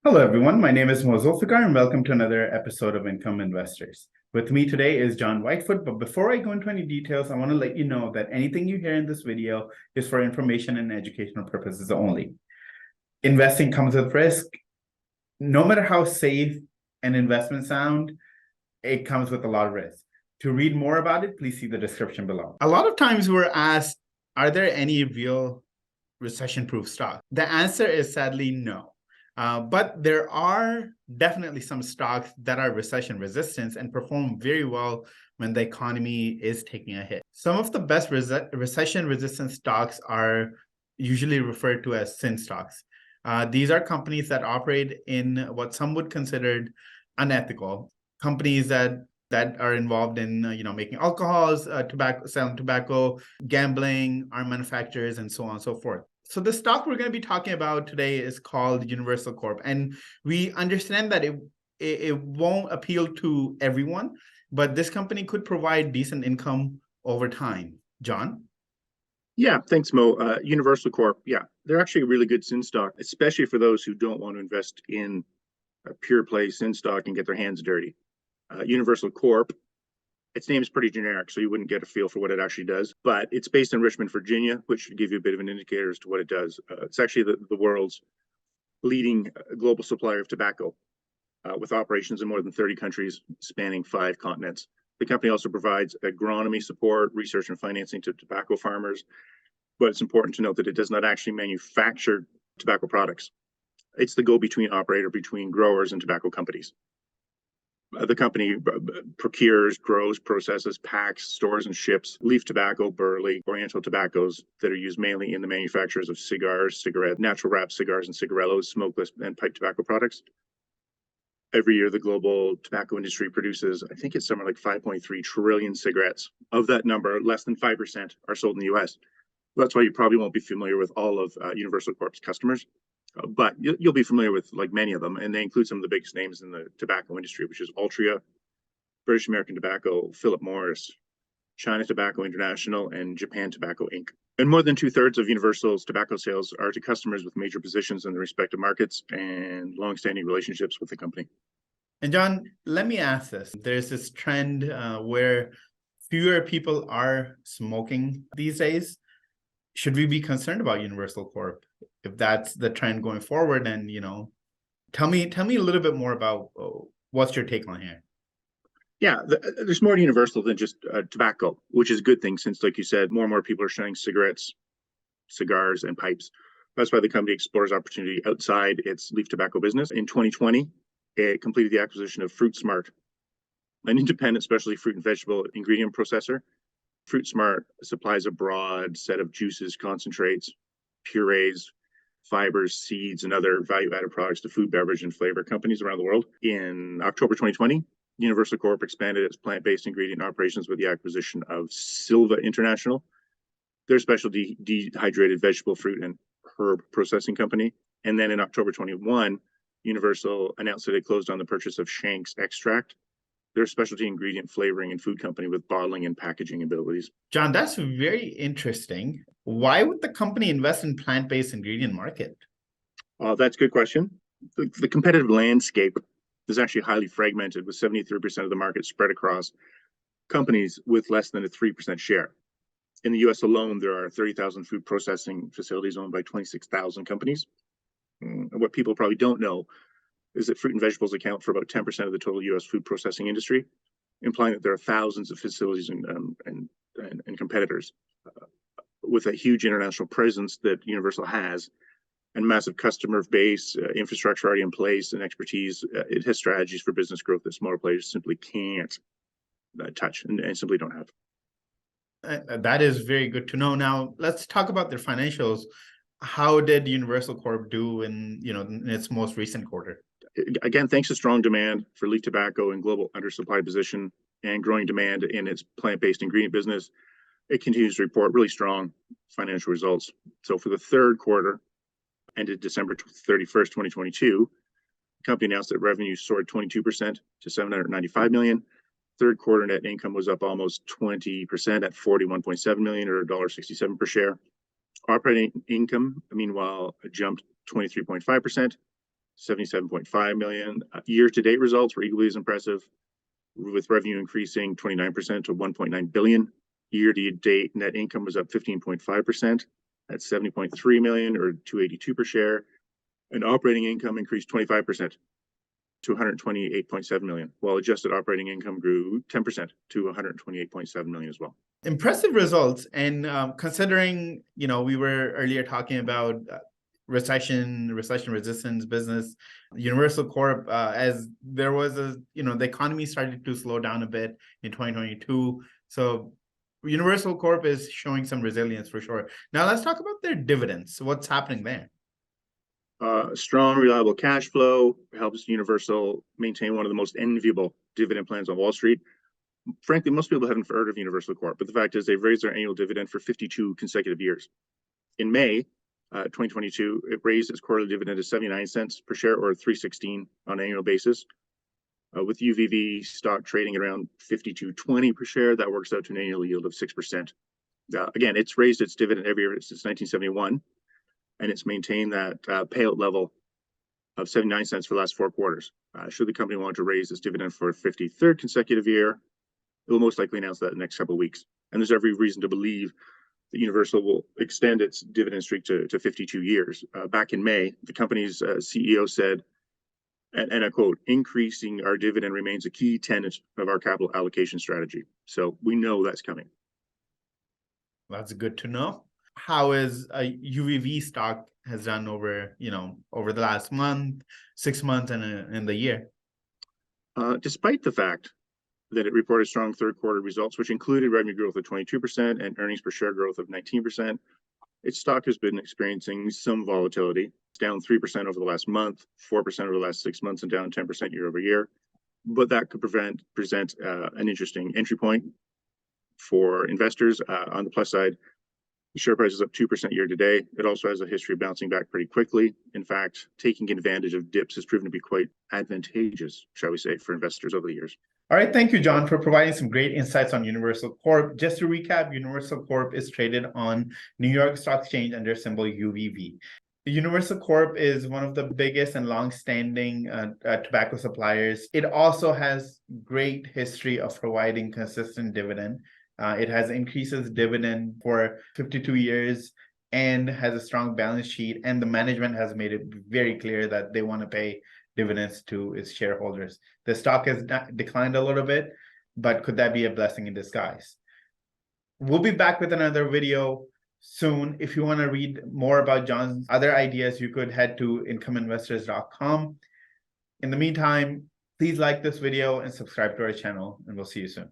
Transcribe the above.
Hello, everyone. My name is Moe and welcome to another episode of Income Investors. With me today is John Whitefoot, but before I go into any details, I want to let you know that anything you hear in this video is for information and educational purposes only. Investing comes with risk. No matter how safe an investment sound, it comes with a lot of risk. To read more about it, please see the description below. A lot of times we're asked, are there any real recession-proof stocks? The answer is sadly no. But there are definitely some stocks that are recession resistant and perform very well when the economy is taking a hit. Some of the best recession resistant stocks are usually referred to as sin stocks. These are companies that operate in what some would consider unethical companies that are involved in making alcohols, tobacco, selling tobacco, gambling, arm manufacturers, and so on and so forth. So the stock we're going to be talking about today is called Universal Corp, and we understand that it won't appeal to everyone, but this company could provide decent income over time. John? Yeah, thanks, Mo. Universal Corp, yeah, they're actually a really good sin stock, especially for those who don't want to invest in a pure play sin stock and get their hands dirty. Universal Corp, its name is pretty generic, so you wouldn't get a feel for what it actually does. But it's based in Richmond, Virginia, which should give you a bit of an indicator as to what it does. It's actually the world's leading global supplier of tobacco, with operations in more than 30 countries spanning 5 continents. The company also provides agronomy support, research, and financing to tobacco farmers. But it's important to note that it does not actually manufacture tobacco products. It's the go-between operator between growers and tobacco companies. The company procures, grows, processes, packs, stores, and ships leaf tobacco, burley, oriental tobaccos that are used mainly in the manufacturers of cigars, cigarettes, natural wrapped cigars and cigarillos, smokeless and pipe tobacco products. Every year, the global tobacco industry produces, I think it's somewhere like 5.3 trillion cigarettes. Of that number, less than 5% are sold in the US. That's why you probably won't be familiar with all of Universal Corp's customers. But you'll be familiar with like many of them, and they include some of the biggest names in the tobacco industry, which is Altria, British American Tobacco, Philip Morris, China Tobacco International, and Japan Tobacco Inc. And more than 2/3 of Universal's tobacco sales are to customers with major positions in the respective markets and long-standing relationships with the company. And John, let me ask this. There's this trend where fewer people are smoking these days. Should we be concerned about Universal Corp if that's the trend going forward? And tell me a little bit more about what's your take on here. Yeah, there's more to Universal than just tobacco, which is a good thing since, like you said, more and more people are shunning cigarettes, cigars, and pipes. That's why the company explores opportunity outside its leaf tobacco business. In 2020, it completed the acquisition of Fruit Smart, an independent specialty fruit and vegetable ingredient processor. Fruit Smart supplies a broad set of juices, concentrates, purees, fibers, seeds, and other value-added products to food, beverage, and flavor companies around the world. In October 2020, Universal Corp expanded its plant-based ingredient operations with the acquisition of Silva International, their specialty dehydrated vegetable, fruit, and herb processing company. And then in October 21, Universal announced that it closed on the purchase of Shank's Extract, their specialty ingredient flavoring and food company with bottling and packaging abilities. John, that's very interesting. Why would the company invest in plant-based ingredient market? That's a good question. The competitive landscape is actually highly fragmented, with 73% of the market spread across companies with less than a 3% share. In the US alone, there are 30,000 food processing facilities owned by 26,000 companies. What people probably don't know is that fruit and vegetables account for about 10% of the total US food processing industry, implying that there are thousands of facilities and competitors. With a huge international presence that Universal has, and massive customer base, infrastructure already in place, and expertise, it has strategies for business growth that smaller players simply can't touch and simply don't have. That is very good to know. Now, let's talk about their financials. How did Universal Corp do in its most recent quarter? Again, thanks to strong demand for leaf tobacco and global undersupply position and growing demand in its plant-based ingredient business, it continues to report really strong financial results. So for the third quarter, ended December 31st, 2022, the company announced that revenue soared 22% to $795 million. Third quarter net income was up almost 20% at $41.7 million, or $1.67 per share. Operating income, meanwhile, jumped 23.5% $77.5 million. Year-to-date results were equally as impressive, with revenue increasing 29% to $1.9 billion. Year-to-date net income was up 15.5% at $70.3 million or $2.82 per share, and operating income increased 25% to $128.7 million, while adjusted operating income grew 10% to $128.7 million as well. Impressive results. And considering, we were earlier talking about recession resistance business, Universal Corp, as there was the economy started to slow down a bit in 2022. So Universal Corp is showing some resilience for sure. Now let's talk about their dividends. What's happening there? Strong, reliable cash flow helps Universal maintain one of the most enviable dividend plans on Wall Street. Frankly, most people haven't heard of Universal Corp, but the fact is they've raised their annual dividend for 52 consecutive years. In May 2022, it raised its quarterly dividend to 79 cents per share, or $3.16 on an annual basis. With UVV stock trading at around $52.20 per share, that works out to an annual yield of 6%. Again, it's raised its dividend every year since 1971, and it's maintained that payout level of 79 cents for the last 4 quarters. Should the company want to raise its dividend for a 53rd consecutive year, it will most likely announce that in the next couple of weeks. And there's every reason to believe that Universal will extend its dividend streak to 52 years. Back in May, the company's CEO said, and I quote, "Increasing our dividend remains a key tenet of our capital allocation strategy." So we know that's coming. That's good to know. How is UVV stock has done over the last month, 6 months, and in the year? Despite the fact that it reported strong third quarter results, which included revenue growth of 22% and earnings per share growth of 19%, its stock has been experiencing some volatility. It's down 3% over the last month, 4% over the last 6 months, and down 10% year over year. But that could present an interesting entry point for investors. On the plus side, the share price is up 2% year to date. It also has a history of bouncing back pretty quickly. In fact, taking advantage of dips has proven to be quite advantageous, shall we say, for investors over the years. All right, thank you, John, for providing some great insights on Universal Corp. Just to recap, Universal Corp is traded on New York Stock Exchange under symbol UVV. Universal Corp is one of the biggest and long-standing tobacco suppliers. It also has great history of providing consistent dividend. It has increased its dividend for 52 years and has a strong balance sheet. And the management has made it very clear that they want to pay dividends to its shareholders. The stock has declined a little bit, but could that be a blessing in disguise? We'll be back with another video soon. If you want to read more about John's other ideas, you could head to incomeinvestors.com. In the meantime, please like this video and subscribe to our channel, and we'll see you soon.